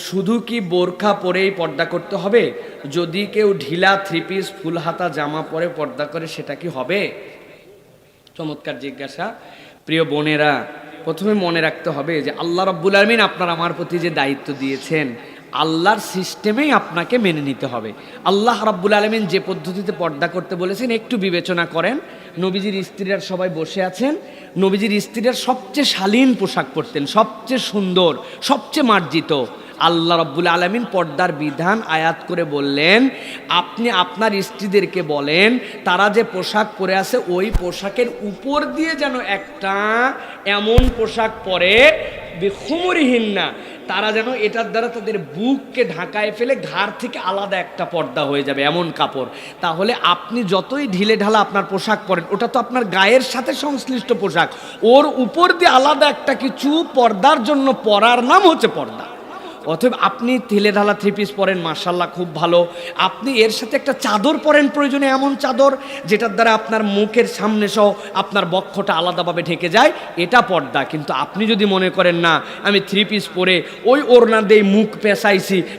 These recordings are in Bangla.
শুধু কি বোরখা পরেই পর্দা করতে হবে? যদি কেউ ঢিলা থ্রি পিস ফুল হাতা জামা পরে পর্দা করে সেটা কি হবে? চমৎকার জিজ্ঞাসা। প্রিয় বোনেরা, প্রথমে মনে রাখতে হবে যে আল্লাহ রাব্বুল আলামিন আপনার আমার প্রতি যে দায়িত্ব দিয়েছেন, আল্লাহর সিস্টেমেই আপনাকে মেনে নিতে হবে। আল্লাহ রাব্বুল আলামিন যে পদ্ধতিতে পর্দা করতে বলেছেন একটু বিবেচনা করেন। নবীজির স্ত্রীরা সবাই বসে আছেন, নবীজির স্ত্রীরা সবচেয়ে শালীন পোশাক পরতেন, সবচেয়ে সুন্দর, সবচেয়ে মার্জিত। আল্লাহ রাব্বুল আলামিন পর্দার বিধান আয়াত করে বললেন, আপনি আপনার স্ত্রীদেরকে বলেন তারা যে পোশাক পরে আছে ওই পোশাকের উপর দিয়ে যেন একটা এমন পোশাক পরে বিখুমরিহিন্না, তারা যেন এটার দ্বারা তাদের বুককে ঢাকায় ফেলে ঘাড় থেকে আলাদা একটা পর্দা হয়ে যাবে এমন কাপড়। তাহলে আপনি যতই ঢিলে ঢালা আপনার পোশাক পরেন, ওটা তো আপনার গায়ের সাথে সংশ্লিষ্ট পোশাক, ওর উপর দিয়ে আলাদা একটা কিছু পর্দার জন্য পরার নাম হচ্ছে পর্দা। অতএব আপনি ঢিলে ঢালা থ্রি পিস পরেন, মাশাআল্লাহ খুব ভালো। আপনি এর সাথে একটা চাদর পরেন, প্রয়োজনে এমন চাদর যেটার দ্বারা আপনার মুখের সামনে সহ আপনার বক্ষটা আলাদাভাবে ঢেকে যায়, এটা পর্দা। কিন্তু আপনি যদি মনে করেন না আমি থ্রি পিস পরে ওই ওড়না দিয়ে মুখ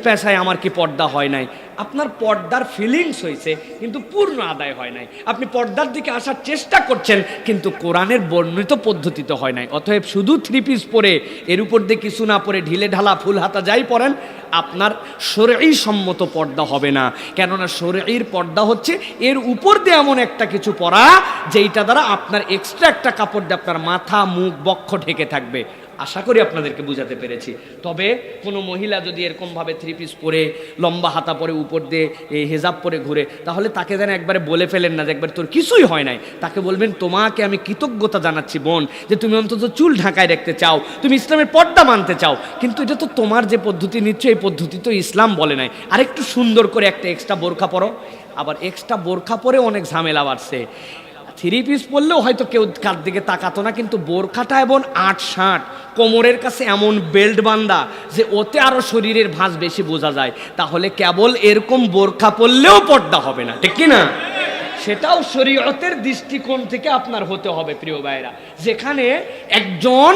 পেঁচাই আমার কি পর্দা হয় নাই, আপনার পর্দার ফিলিংস হয়েছে কিন্তু পূর্ণ আদায় হয় নাই। আপনি পর্দার দিকে আসার চেষ্টা করছেন কিন্তু কোরআনের বর্ণিত পদ্ধতিতে হয় নাই। অতএব শুধু থ্রি পিস পরে এর উপর দিয়ে কিছু না পরে ঢিলে ঢালা ফুল হাতা যাই পরেন, আপনার শরঈ সম্মত পর্দা হবে না। কেননা শরঈর পর্দা হচ্ছে এর উপর দিয়ে এমন একটা কিছু পরা যেইটা দ্বারা আপনার এক্সট্রা একটা কাপড় দিয়ে আপনার মাথা মুখ বক্ষ ঢেকে থাকবে। আশা করি আপনাদেরকে বুঝাতে পেরেছি। তবে কোনো মহিলা যদি এরকমভাবে থ্রি পিস পরে লম্বা হাতা পরে উপর দিয়ে এই হেজাব পরে ঘুরে, তাহলে তাকে যেন একবারে বলে ফেলেন না যে একবার তোর কিছুই হয় নাই। তাকে বলবেন তোমাকে আমি কৃতজ্ঞতা জানাচ্ছি বোন যে তুমি অন্তত চুল ঢাকায় রাখতে চাও, তুমি ইসলামের পর্দা মানতে চাও, কিন্তু এটা তো তোমার যে পদ্ধতি নিচ্ছ এই পদ্ধতি তো ইসলাম বলে নাই। আরেকটু সুন্দর করে একটা এক্সট্রা বোরখা পরো। আবার এক্সট্রা বোরখা পরে অনেক ঝামেলা বাড়ছে। থ্রি পিস পরলেও হয়তো কেউ কার দিকে তাকাতো না, কিন্তু বোরখাটা এবং ৮-৬ কোমরের কাছে এমন বেল্ট বান্ধা যে ওতে আরো শরীরের ভাঁজ বেশি বোঝা যায়। তাহলে কেবল এরকম বোরখা পরলেও পর্দা হবে না, ঠিক কি না? সেটাও শরীয়তের দৃষ্টিকোণ থেকে আপনার হতে হবে। প্রিয় ভাইরা, যেখানে একজন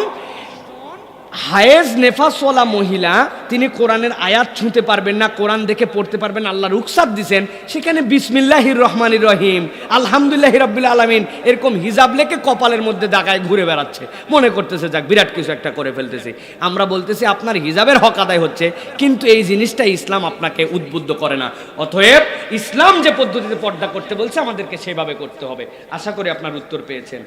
হায়েজ নেফাসওয়ালা মহিলা তিনি কোরআনের আয়াত ছুঁতে পারবেন না, কোরআন দেখে পড়তে পারবেন, আল্লাহ রুখসাত দিছেন, সেখানে বিসমিল্লাহির রহমানির রহিম আলহামদুলিল্লাহি রাব্বিল আলামিন এরকম হিজাব লেকে কপালের মধ্যে দাগায় ঘুরে বেড়াচ্ছে, মনে করতেছে যাক বিরাট কিছু একটা করে ফেলতেছি। আমরা বলতেছি আপনার হিজাবের হক আদায় হচ্ছে, কিন্তু এই জিনিসটা ইসলাম আপনাকে উদ্বুদ্ধ করে না। অতএব ইসলাম যে পদ্ধতিতে পর্দা করতে বলছে আমাদেরকে সেভাবে করতে হবে। আশা করি আপনার উত্তর পেয়েছেন।